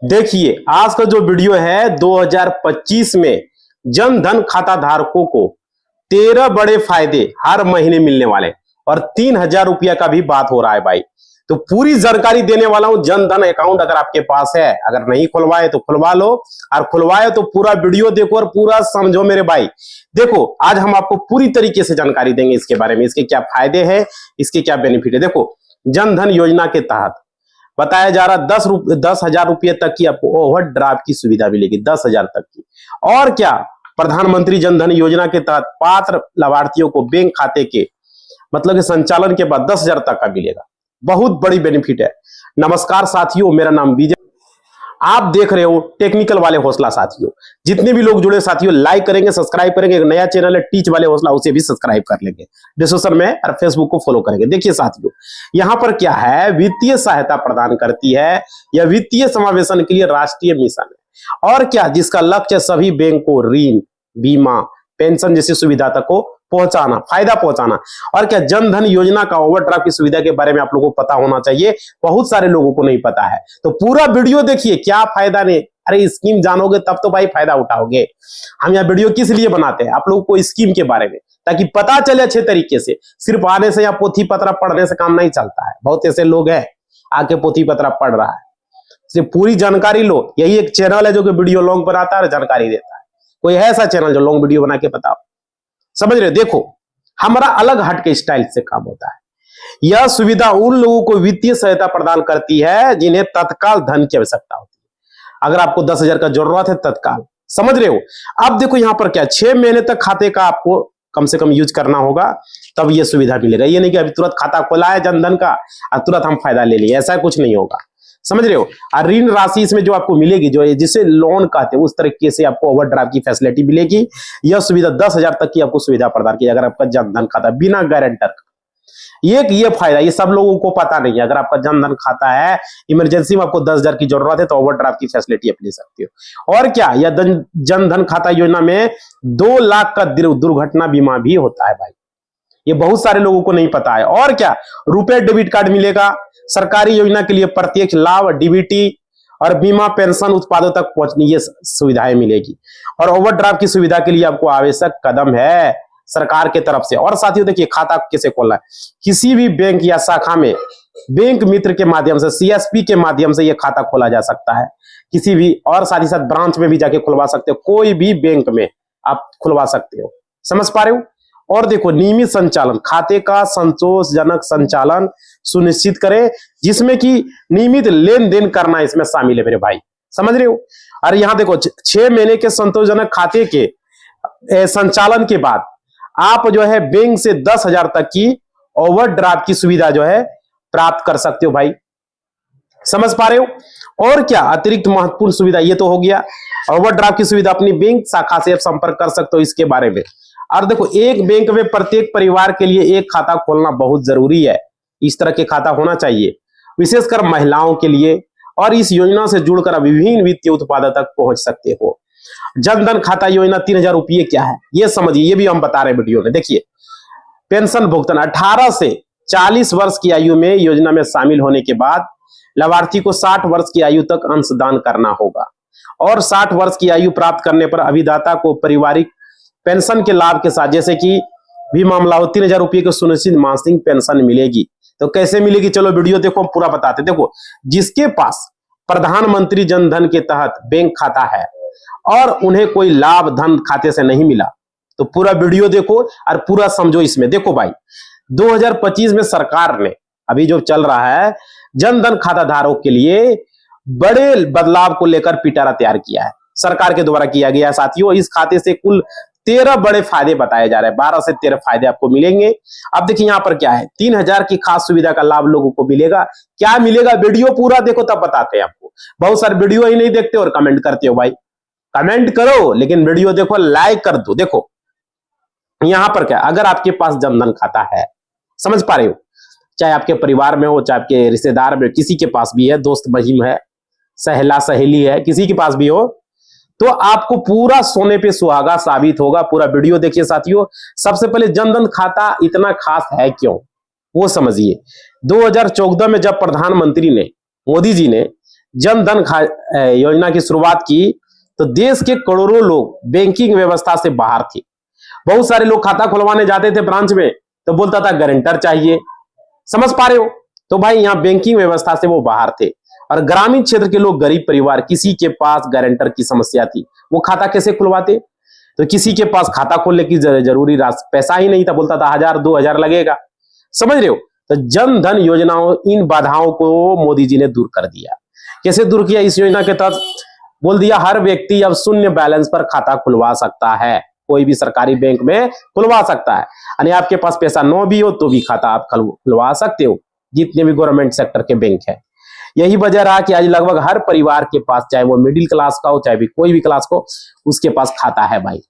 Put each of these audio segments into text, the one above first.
देखिए, आज का जो वीडियो है 2025 में जन धन खाता धारकों को 13 बड़े फायदे हर महीने मिलने वाले और 3,000 रुपया का भी बात हो रहा है भाई। तो पूरी जानकारी देने वाला हूं। जन धन अकाउंट अगर आपके पास है, अगर नहीं खुलवाए तो खुलवा लो, और खुलवाए तो पूरा वीडियो देखो और पूरा समझो मेरे भाई। देखो, आज हम आपको पूरी तरीके से जानकारी देंगे इसके बारे में, इसके क्या फायदे हैं, इसके क्या बेनिफिट है। देखो, जन धन योजना के तहत बताया जा रहा 10,000 रुपये तक की आपको ओवरड्राफ्ट की सुविधा मिलेगी, 10,000 तक की। और क्या, प्रधानमंत्री जन धन योजना के तहत पात्र लाभार्थियों को बैंक खाते के मतलब कि संचालन के बाद 10,000 तक का मिलेगा। बहुत बड़ी बेनिफिट है। नमस्कार साथियों, मेरा नाम विजय, आप देख रहे हो टेक्निकल वाले हौसला। साथियों, जितने भी लोग जुड़े साथियों, लाइक करेंगे, सब्सक्राइब करेंगे। एक नया चैनल है टीच वाले हौसला, उसे भी सब्सक्राइब कर लेंगे डिस्क्रिप्शन में, और फेसबुक को फॉलो करेंगे। देखिए साथियों, यहां पर क्या है, वित्तीय सहायता प्रदान करती है। यह वित्तीय समावेशन के लिए राष्ट्रीय मिशन है। और क्या, जिसका लक्ष्य सभी बैंक को ऋण, बीमा, पेंशन जैसी सुविधा तक को पहुंचाना, फायदा पहुंचाना। और क्या, जन धन योजना का ओवरड्राफ्ट की सुविधा के बारे में आप लोगों को पता होना चाहिए, बहुत सारे लोगों को नहीं पता है। तो पूरा वीडियो देखिए, क्या फायदा नहीं। अरे स्कीम जानोगे तब तो भाई फायदा उठाओगे। हम यहाँ वीडियो किस लिए बनाते हैं, आप लोगों को स्कीम के बारे में, ताकि पता चले अच्छे तरीके से। सिर्फ आने से या पोथी पत्रा पढ़ने से काम नहीं चलता है। बहुत ऐसे लोग हैं आके पोथी पत्रा पढ़ रहा है, सिर्फ पूरी जानकारी लो। यही एक चैनल है जो कि वीडियो लॉन्ग बनाता है और जानकारी देता है। कोई है ऐसा चैनल जो लॉन्ग वीडियो बना के बताओ? समझ रहे हो? देखो, हमारा अलग हट के स्टाइल से काम होता है। यह सुविधा उन लोगों को वित्तीय सहायता प्रदान करती है जिन्हें तत्काल धन की आवश्यकता होती है। अगर आपको 10,000 का जरूरत है तत्काल, समझ रहे हो? अब देखो यहां पर क्या, 6 महीने तक खाते का आपको कम से कम यूज करना होगा, तब यह सुविधा मिलेगा। ये नहीं कि अभी तुरंत खाता खोला है जनधन का और तुरंत हम फायदा ले लिए, ऐसा कुछ नहीं होगा। समझ रहे हो? और ऋण राशि इसमें जो आपको मिलेगी, जो जिसे लोन कहते हैं, उस तरीके से आपको ओवरड्राफ्ट की फैसिलिटी मिलेगी। यह सुविधा 10,000 तक की आपको सुविधा प्रदान की अगर आपका जनधन खाता बिना गारंटर। ये फायदा ये सब लोगों को पता नहीं है। अगर आपका जनधन खाता है, इमरजेंसी में आपको 10,000 की जरूरत है, तो ओवरड्राफ्ट की फैसिलिटी आप ले सकते हो। और क्या, यह जनधन खाता योजना में 2 लाख का दुर्घटना बीमा भी होता है भाई। ये बहुत सारे लोगों को नहीं पता है। और क्या, रुपए डेबिट कार्ड मिलेगा। सरकारी योजना के लिए प्रत्यक्ष लाभ, डीबीटी और बीमा, पेंशन उत्पादों तक पहुंचने ये सुविधाएं मिलेगी। और ओवरड्राफ्ट की सुविधा के लिए आपको आवश्यक कदम है सरकार के तरफ से। और साथियों देखिए, खाता कैसे खोलना है। किसी भी बैंक या शाखा में बैंक मित्र के माध्यम से, सीएसपी के माध्यम से यह खाता खोला जा सकता है किसी भी, और साथ ही साथ ब्रांच में भी जाके खुलवा सकते हो। कोई भी बैंक में आप खुलवा सकते हो। समझ पा रहे हो? और देखो, नियमित संचालन, खाते का संतोषजनक संचालन सुनिश्चित करें, जिसमें कि नियमित लेन देन करना इसमें शामिल है मेरे भाई। समझ रहे हो? और यहां देखो, 6 महीने के संतोषजनक खाते के संचालन के बाद आप जो है बैंक से 10,000 तक की ओवरड्राफ्ट की सुविधा जो है प्राप्त कर सकते हो भाई। समझ पा रहे हो? और क्या, अतिरिक्त महत्वपूर्ण सुविधा ये तो हो गया। ओवरड्राफ्ट की सुविधा अपनी बैंक शाखा से आप संपर्क कर सकते हो इसके बारे में। और देखो, एक बैंक में प्रत्येक परिवार के लिए एक खाता खोलना बहुत जरूरी है। इस तरह के खाता होना चाहिए, विशेषकर महिलाओं के लिए। और इस योजना से जुड़कर आप विभिन्न वित्तीय उत्पादों तक पहुंच सकते हो। जनधन खाता योजना 3,000 रुपये क्या है ये समझिए, ये भी हम बता रहे हैं वीडियो में। देखिए, पेंशन भुगतान 18 से 40 वर्ष की आयु में योजना में शामिल होने के बाद लाभार्थी को 60 वर्ष की आयु तक अंशदान करना होगा। और 60 वर्ष की आयु प्राप्त करने पर अभिदाता को पारिवारिक पेंशन के लाभ के साथ, जैसे कि भी मामला हो, 3,000 रुपये की सुनिश्चित मासिक पेंशन मिलेगी। तो कैसे मिलेगी, चलो वीडियो देखो, पूरा बताते। देखो, जिसके पास प्रधानमंत्री जन धन के तहत बैंक खाता है और उन्हें कोई लाभ धन खाते से नहीं मिला, तो पूरा वीडियो देखो और पूरा समझो इसमें। देखो भाई, 2025 में सरकार ने अभी जो चल रहा है जन धन खाता धारकों के लिए बड़े बदलाव को लेकर पिटारा तैयार किया है, सरकार के द्वारा किया गया है साथियों। इस खाते से कुल 13 बड़े फायदे बताए जा रहे हैं, 12 से 13 फायदे आपको मिलेंगे। अब देखिए यहां पर क्या है, 3,000 की खास सुविधा का लाभ लोगों को मिलेगा। क्या मिलेगा, वीडियो पूरा देखो तब बताते हैं आपको। बहुत सारे वीडियो ही नहीं देखते और कमेंट करते हो भाई। कमेंट करो लेकिन वीडियो देखो, लाइक कर दो। देखो यहां पर क्या, अगर आपके पास जनधन खाता है, समझ पा रहे हो, चाहे आपके परिवार में हो, चाहे आपके रिश्तेदार में, किसी के पास भी है, दोस्त महिम है, सहेला सहेली है, किसी के पास भी हो, तो आपको पूरा सोने पे सुहागा साबित होगा। पूरा वीडियो देखिए साथियों। सबसे पहले जनधन खाता इतना खास है क्यों, वो समझिए। 2014 में जब प्रधानमंत्री ने, मोदी जी ने जन धन योजना की शुरुआत की तो देश के करोड़ों लोग बैंकिंग व्यवस्था से बाहर थे। बहुत सारे लोग खाता खुलवाने जाते थे ब्रांच में तो बोलता था गारंटर चाहिए, समझ पा रहे हो। तो भाई यहाँ बैंकिंग व्यवस्था से वो बाहर थे और ग्रामीण क्षेत्र के लोग, गरीब परिवार, किसी के पास गारंटर की समस्या थी, वो खाता कैसे खुलवाते। तो किसी के पास खाता खोलने की जरूरी पैसा ही नहीं था, बोलता था 1000-2000 लगेगा, समझ रहे हो। तो जन धन योजनाओं इन बाधाओं को मोदी जी ने दूर कर दिया। कैसे दूर किया? इस योजना के तहत बोल दिया हर व्यक्ति अब शून्य बैलेंस पर खाता खुलवा सकता है, कोई भी सरकारी बैंक में खुलवा सकता है। यानी आपके पास पैसा न भी हो तो भी खाता आप खुलवा सकते हो, जितने भी गवर्नमेंट सेक्टर के बैंक है। यही वजह रहा कि आज लगभग हर परिवार के पास, चाहे वो मिडिल क्लास का हो चाहे भी कोई भी क्लास को, उसके पास खाता है भाई।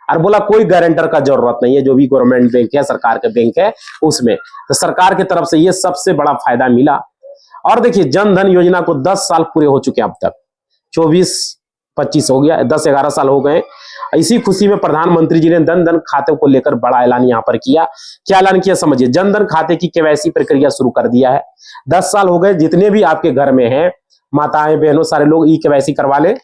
और बोला कोई गारंटर का जरूरत नहीं है, जो भी गवर्नमेंट बैंक है, सरकार के बैंक है उसमें। तो सरकार की तरफ से ये सबसे बड़ा फायदा मिला। और देखिए जन धन योजना को 10 साल पूरे हो चुके हैं अब तक, 24-25 हो गया, 10-11 साल हो गए। इसी खुशी में प्रधानमंत्री जी ने जन धन खाते को लेकर बड़ा ऐलान यहां पर किया। क्या ऐलान किया समझिए। जन धन खाते की केवाईसी प्रक्रिया शुरू कर दिया है। 10 साल हो गए, जितने भी आपके घर में हैं माताएं बहनों, सारे लोग ई केवाईसी करवा ले,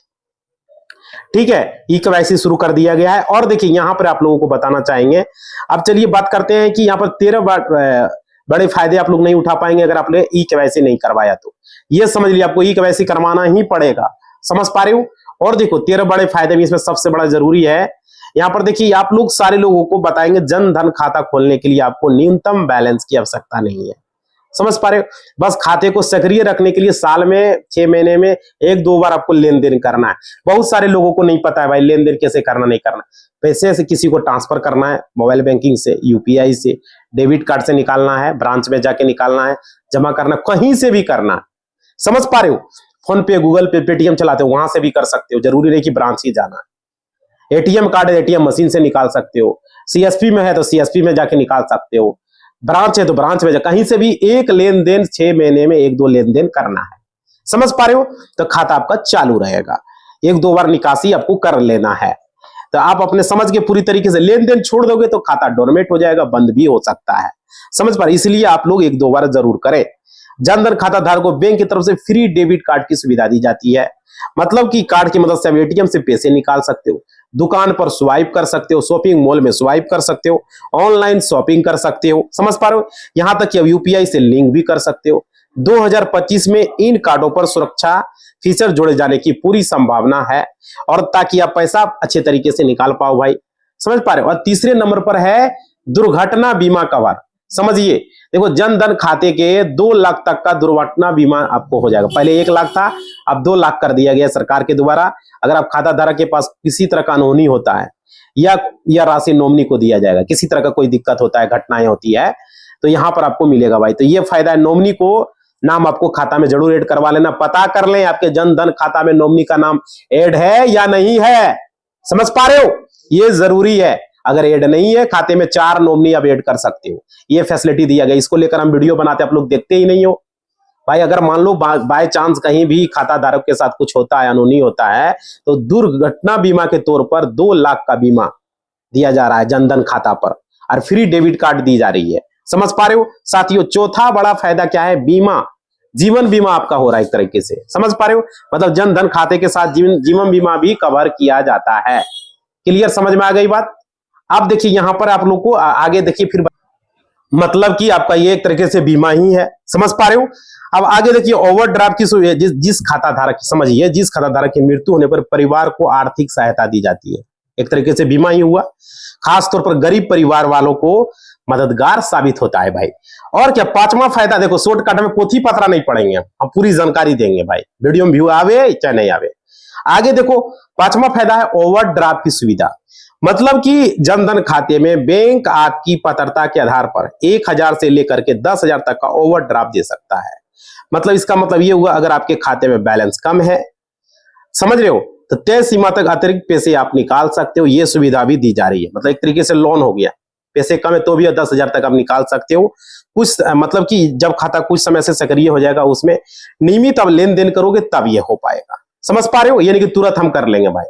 ठीक है। ई केवाईसी शुरू कर दिया गया है। और देखिए यहां पर आप लोगों को बताना चाहेंगे, अब चलिए बात करते हैं कि यहाँ पर 13 बड़े फायदे आप लोग नहीं उठा पाएंगे अगर आपने ई केवाईसी नहीं करवाया तो। ये समझ लिया आपको ई केवाईसी करवाना ही पड़ेगा, समझ पा रहे हो। और देखो 13 बड़े फायदे में इसमें सबसे बड़ा जरूरी है, यहाँ पर देखिए आप लोग सारे लोगों को बताएंगे जन धन खाता खोलने के लिए आपको न्यूनतम बैलेंस की आवश्यकता नहीं है, समझ पा रहे हो। बस खाते को सक्रिय रखने के लिए साल में 6 महीने में 1-2 बार आपको लेन देन करना है। बहुत सारे लोगों को नहीं पता है भाई लेन देन कैसे करना, नहीं करना। पैसे से किसी को ट्रांसफर करना है, मोबाइल बैंकिंग से, यूपीआई से, डेबिट कार्ड से निकालना है, ब्रांच में जाके निकालना है, जमा करना, कहीं से भी करना है, समझ पा रहे हो। फोन पे, गूगल पे, पेटीएम चलाते हो वहां से भी कर सकते हो, जरूरी नहीं कि ब्रांच ही जाना है। एटीएम कार्ड है, एटीएम मशीन से निकाल सकते हो। सीएसपी में है तो सीएसपी में जाके निकाल सकते हो। ब्रांच है तो ब्रांच में कहीं से भी एक लेन देन 6 महीने में 1-2 लेन देन करना है, समझ पा रहे हो। तो खाता आपका चालू रहेगा, 1-2 बार निकासी आपको कर लेना है। तो आप अपने समझ के पूरी तरीके से लेन देन छोड़ दोगे तो खाता डोरमेट हो जाएगा, बंद भी हो सकता है, समझ पा रहे। इसलिए आप लोग 1-2 बार जरूर करें। जन धन खाता धारक को बैंक की तरफ से फ्री डेबिट कार्ड की सुविधा दी जाती है। मतलब कि कार्ड की मदद से आप एटीएम से पैसे निकाल सकते हो, दुकान पर स्वाइप कर सकते हो, शॉपिंग मॉल में स्वाइप कर सकते हो, ऑनलाइन शॉपिंग कर सकते हो, समझ पा रहे हो। यहां तक कि अब यूपीआई से लिंक भी कर सकते हो। 2025 में इन कार्डों पर सुरक्षा फीचर जोड़े जाने की पूरी संभावना है, और ताकि आप पैसा अच्छे तरीके से निकाल पाओ भाई, समझ पा रहे हो। और तीसरे नंबर पर है दुर्घटना बीमा कवर। समझिए देखो जन धन खाते के 2 लाख तक का दुर्घटना बीमा आपको हो जाएगा। पहले 1 लाख था, अब 2 लाख कर दिया गया सरकार के द्वारा। अगर आप खाता धारक के पास किसी तरह का अनहोनी होता है या राशि नॉमिनी को दिया जाएगा, किसी तरह का कोई दिक्कत होता है, घटनाएं होती है, तो यहां पर आपको मिलेगा भाई। तो ये फायदा है, नॉमिनी को नाम आपको खाता में जरूर ऐड करवा लेना। पता कर लें आपके जन धन खाता में नॉमिनी का नाम ऐड है या नहीं है, समझ पा रहे हो, ये जरूरी है। अगर ऐड नहीं है खाते में 4 नॉमिनी आप ऐड कर सकते हो, ये फैसिलिटी दिया गया। इसको लेकर हम वीडियो बनाते आप लोग देखते ही नहीं हो भाई। अगर मान लो बाय चांस कहीं भी खाता धारक के साथ कुछ होता है, अनहोनी होता है, तो दुर्घटना बीमा के तौर पर 2 लाख का बीमा दिया जा रहा है जन धन खाता पर, और फ्री डेबिट कार्ड दी जा रही है, समझ पा रहे हो साथियों। चौथा बड़ा फायदा क्या है, बीमा, जीवन बीमा आपका हो रहा है एक तरीके से, समझ पा रहे हो। मतलब जन धन खाते के साथ जीवन बीमा भी कवर किया जाता है। क्लियर, समझ में आ गई बात। अब देखिए यहां पर आप लोग को आगे देखिए फिर, मतलब कि आपका ये एक तरीके से बीमा ही है, समझ पा रहे हो। अब आगे देखिए ओवरड्राफ्ट की सुविधा, जिस खाता धारक, समझिए जिस खाता धारक की मृत्यु होने पर परिवार को आर्थिक सहायता दी जाती है, एक तरीके से बीमा ही हुआ। खास तौर पर गरीब परिवार वालों को मददगार साबित होता है भाई। और क्या 5वां फायदा, देखो शॉर्टकट में पोथी पत्रा नहीं पढ़ेंगे, हम पूरी जानकारी देंगे भाई, वीडियो में व्यू आवे चाहे नहीं आवे। आगे देखो 5वां फायदा है ओवरड्राफ्ट की सुविधा। मतलब कि जन धन खाते में बैंक आपकी पात्रता के आधार पर 1000 से लेकर के 10,000 तक का ओवरड्राफ्ट दे सकता है। मतलब इसका मतलब ये हुआ अगर आपके खाते में बैलेंस कम है, समझ रहे हो, तो तय सीमा तक अतिरिक्त पैसे आप निकाल सकते हो, ये सुविधा भी दी जा रही है। मतलब एक तरीके से लोन हो गया, पैसे कम है तो भी 10,000 तक आप निकाल सकते हो। कुछ मतलब कि जब खाता कुछ समय से सक्रिय हो जाएगा, उसमें नियमित अब लेन देन करोगे तब ये हो पाएगा, समझ पा रहे हो, यानी कि तुरंत हम कर लेंगे भाई,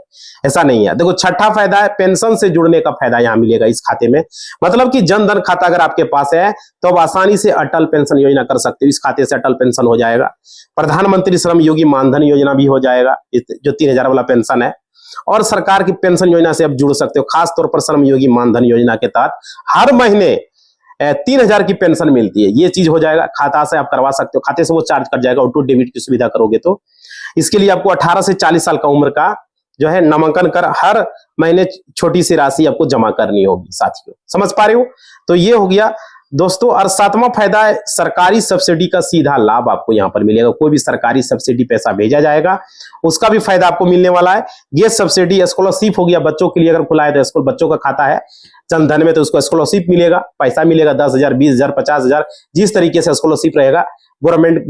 ऐसा नहीं है। देखो छठा फायदा है पेंशन से जुड़ने का फायदा यहां मिलेगा इस खाते में। मतलब कि जन धन खाता अगर आपके पास है तो आप आसानी से अटल पेंशन योजना कर सकते हो। इस खाते से अटल पेंशन हो जाएगा, प्रधानमंत्री श्रम योगी मानधन योजना भी हो जाएगा, जो 3,000 वाला पेंशन है, और सरकार की पेंशन योजना से आप जुड़ सकते हो। खास तौर पर श्रम योगी मानधन योजना के तहत हर महीने 3,000 की पेंशन मिलती है। ये चीज हो जाएगा, खाता से आप करवा सकते हो, खाते से वो चार्ज कट जाएगा, ऑटो डेबिट की सुविधा करोगे तो। इसके लिए आपको 18 से 40 साल का उम्र का जो है नामांकन कर हर महीने छोटी सी राशि आपको जमा करनी होगी साथियों, समझ पा रहे हो। तो ये हो गया दोस्तों। और सातवां फायदा है सरकारी सब्सिडी का सीधा लाभ आपको यहां पर मिलेगा। कोई भी सरकारी सब्सिडी पैसा भेजा जाएगा उसका भी फायदा आपको मिलने वाला है। ये सब्सिडी स्कॉलरशिप हो गया, बच्चों के लिए अगर खुला है तो स्कूल बच्चों का खाता है जनधन में तो उसको स्कॉलरशिप मिलेगा, पैसा मिलेगा 10,000, 20,000, 50,000, जिस तरीके से स्कॉलरशिप रहेगा गवर्नमेंट,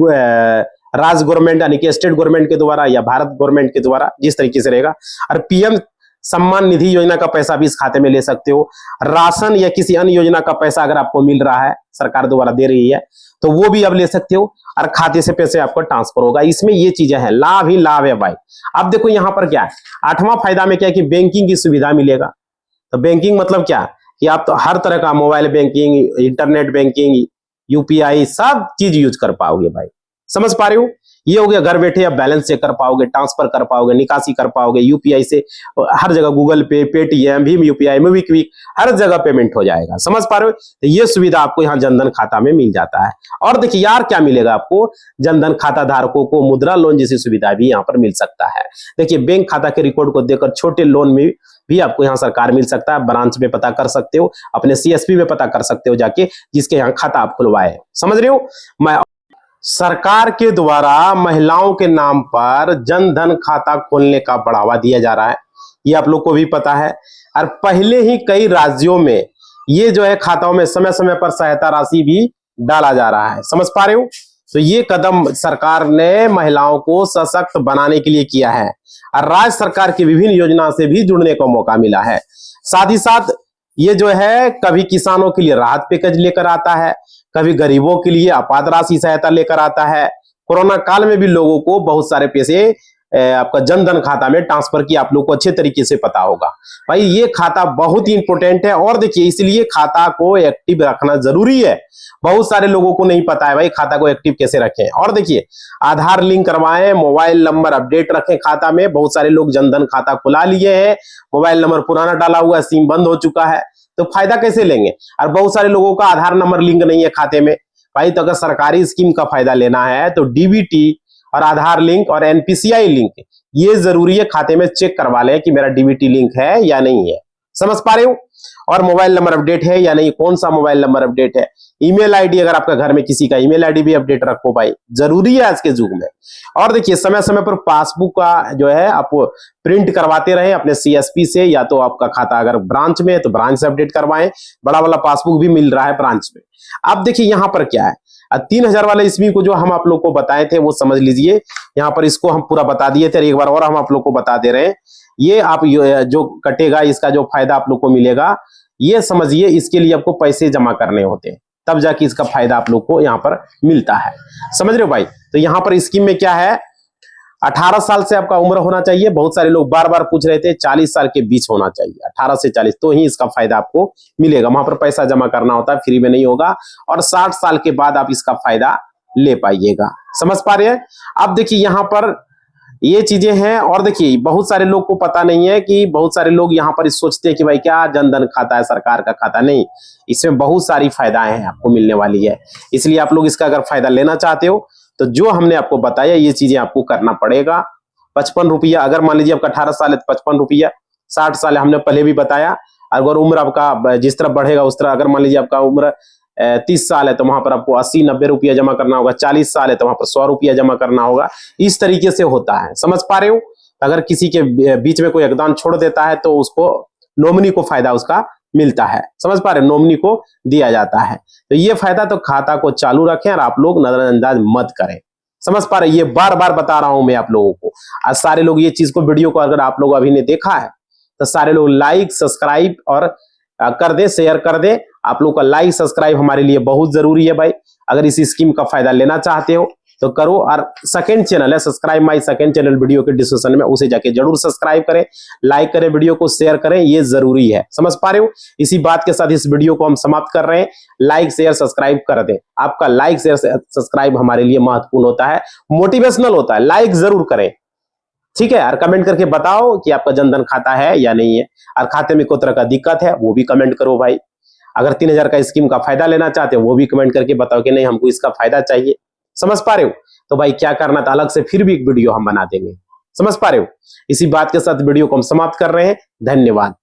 राज्य गवर्नमेंट यानी कि स्टेट गवर्नमेंट के द्वारा या भारत गवर्नमेंट के द्वारा जिस तरीके से रहेगा। और पीएम सम्मान निधि योजना का पैसा भी इस खाते में ले सकते हो। राशन या किसी अन्य योजना का पैसा अगर आपको मिल रहा है, सरकार द्वारा दे रही है, तो वो भी आप ले सकते हो और खाते से पैसे आपको ट्रांसफर होगा। इसमें ये चीजें हैं, लाभ ही लाभ है भाई। अब देखो यहाँ पर क्या है, आठवां फायदा में क्या है कि बैंकिंग की सुविधा मिलेगा। तो बैंकिंग मतलब क्या कि आप तो हर तरह का mobile banking, internet banking, UPI सब चीज यूज कर पाओगे भाई, समझ पा रहे हो। ये हो गया, घर बैठे आप बैलेंस चेक कर पाओगे, ट्रांसफर कर पाओगे, निकासी कर पाओगे यूपीआई से, हर जगह गूगल पे, पेटीएम, भीम यूपीआई, मोबीक्विक, हर जगह पेमेंट हो जाएगा, समझ पा रहे हो। तो ये सुविधा आपको यहाँ जनधन खाता में मिल जाता है। और देखिए यार क्या मिलेगा आपको, जनधन खाता धारकों को मुद्रा लोन जैसी सुविधा भी यहाँ पर मिल सकता है। देखिए बैंक खाता के रिकॉर्ड को देखकर छोटे लोन में भी आपको यहाँ सरकार मिल सकता है। ब्रांच में पता कर सकते हो, अपने सीएसपी में पता कर सकते हो जाके, जिसके यहाँ खाता आप खुलवाए, समझ रहे हो। मैं सरकार के द्वारा महिलाओं के नाम पर जनधन खाता खोलने का बढ़ावा दिया जा रहा है, ये आप लोग को भी पता है। और पहले ही कई राज्यों में ये जो है खाताओं में समय समय पर सहायता राशि भी डाला जा रहा है, समझ पा रहे हो। तो ये कदम सरकार ने महिलाओं को सशक्त बनाने के लिए किया है और राज्य सरकार की विभिन्न योजना से भी जुड़ने का मौका मिला है। साथ ही साथ ये जो है कभी किसानों के लिए राहत पैकेज लेकर आता है, कभी गरीबों के लिए आपात राशि सहायता लेकर आता है। कोरोना काल में भी लोगों को बहुत सारे पैसे आपका जनधन खाता में ट्रांसफर किया, आप लोग को अच्छे तरीके से पता होगा भाई। ये खाता बहुत ही इंपॉर्टेंट है और देखिए इसलिए खाता को एक्टिव रखना जरूरी है। बहुत सारे लोगों को नहीं पता है भाई खाता को एक्टिव कैसे रखें। और देखिए आधार लिंक करवाएं, मोबाइल नंबर अपडेट रखें खाता में। बहुत सारे लोग जनधन खाता खुला लिए हैं, मोबाइल नंबर पुराना डाला हुआ है, सिम बंद हो चुका है, तो फायदा कैसे लेंगे। और बहुत सारे लोगों का आधार नंबर लिंक नहीं है खाते में भाई। तो अगर सरकारी स्कीम का फायदा लेना है तो डीबीटी और आधार लिंक और एनपीसीआई लिंक ये जरूरी है, खाते में चेक करवा लें कि मेरा डीबीटी लिंक है या नहीं है, समझ पा रहे हो। और मोबाइल नंबर अपडेट है या नहीं, कौन सा मोबाइल नंबर अपडेट है, ईमेल आईडी, अगर आपका घर में किसी का ईमेल आईडी भी अपडेट रखो भाई, जरूरी है आज के युग में। और देखिए समय समय पर पासबुक का जो है आप प्रिंट करवाते रहे अपने सीएसपी से, या तो आपका खाता अगर ब्रांच में है तो ब्रांच से अपडेट करवाएं। बड़ा वाला पासबुक भी मिल रहा है ब्रांच में। अब देखिए यहाँ पर क्या है, 3,000 वाले स्कीम को जो हम आप लोग को बताए थे वो समझ लीजिए। यहाँ पर इसको हम पूरा बता दिए थे, एक बार और हम आप लोग को बता दे रहे हैं। ये आप जो कटेगा, इसका जो फायदा आप लोग को मिलेगा, ये समझिए इसके लिए आपको पैसे जमा करने होते हैं, तब जाके इसका फायदा आप लोग को यहाँ पर मिलता है, समझ रहे हो भाई। तो यहाँ पर स्कीम में क्या है, 18 साल से आपका उम्र होना चाहिए। बहुत सारे लोग बार बार पूछ रहे थे, 40 साल के बीच होना चाहिए, 18 से 40 तो ही इसका फायदा आपको मिलेगा। वहां पर पैसा जमा करना होता है, फ्री में नहीं होगा। और 60 साल के बाद आप इसका फायदा ले पाइएगा, समझ पा रहे हैं। अब देखिए यहाँ पर ये चीजें हैं। और देखिए बहुत सारे लोग को पता नहीं है कि बहुत सारे लोग यहाँ पर सोचते हैं कि भाई क्या जनधन खाता है सरकार का खाता, नहीं, इसमें बहुत सारी फायदाएं हैं आपको मिलने वाली है। इसलिए आप लोग इसका अगर फायदा लेना चाहते हो तो जो हमने आपको बताया ये चीजें आपको करना पड़ेगा। 55 रुपया, अगर मान लीजिए आपका 18 साल है तो 55 रुपया, 60 साल है हमने पहले भी बताया। अगर उम्र आपका जिस तरह बढ़ेगा उस तरह, अगर मान लीजिए आपका उम्र 30 साल है तो वहां पर आपको 80-90 रुपया जमा करना होगा, 40 साल है तो वहां पर 100 रुपया जमा करना होगा। इस तरीके से होता है, समझ पा रहे हो। अगर किसी के बीच में कोई योगदान छोड़ देता है तो उसको नॉमिनी को फायदा उसका मिलता है, समझ पा रहे, नॉमिनी को दिया जाता है। तो ये फायदा तो खाता को चालू रखें और आप लोग नजरअंदाज मत करें, समझ पा रहे। ये बार बार बता रहा हूं मैं आप लोगों को। आज सारे लोग ये चीज को, वीडियो को अगर आप लोग अभी ने देखा है तो सारे लोग लाइक सब्सक्राइब और कर दे, शेयर कर दे। आप लोग का लाइक सब्सक्राइब हमारे लिए बहुत जरूरी है भाई। अगर इस स्कीम का फायदा लेना चाहते हो तो करो। और सेकंड चैनल है subscribe my second channel, video के डिस्क्रिप्शन में, उसे जाके जरूर सब्सक्राइब करें, लाइक करें, वीडियो को शेयर करें, ये जरूरी है। समझ पा रहे हो? इसी बात के साथ इस वीडियो को हम समाप्त कर रहे हैं। लाइक शेयर सब्सक्राइब कर दें। आपका लाइक शेयर सब्सक्राइब हमारे लिए महत्वपूर्ण होता है, मोटिवेशनल होता है। लाइक जरूर करें, ठीक है। और कमेंट करके बताओ कि आपका जनधन खाता है या नहीं है, और खाते में कोई तरह का दिक्कत है वो भी कमेंट करो भाई। अगर 3000 का स्कीम का फायदा लेना चाहते हो वो भी कमेंट करके बताओ कि नहीं हमको इसका फायदा चाहिए। समझ पा रहे हो? तो भाई क्या करना था, अलग से फिर भी एक वीडियो हम बना देंगे। समझ पा रहे हो? इसी बात के साथ वीडियो को हम समाप्त कर रहे हैं। धन्यवाद।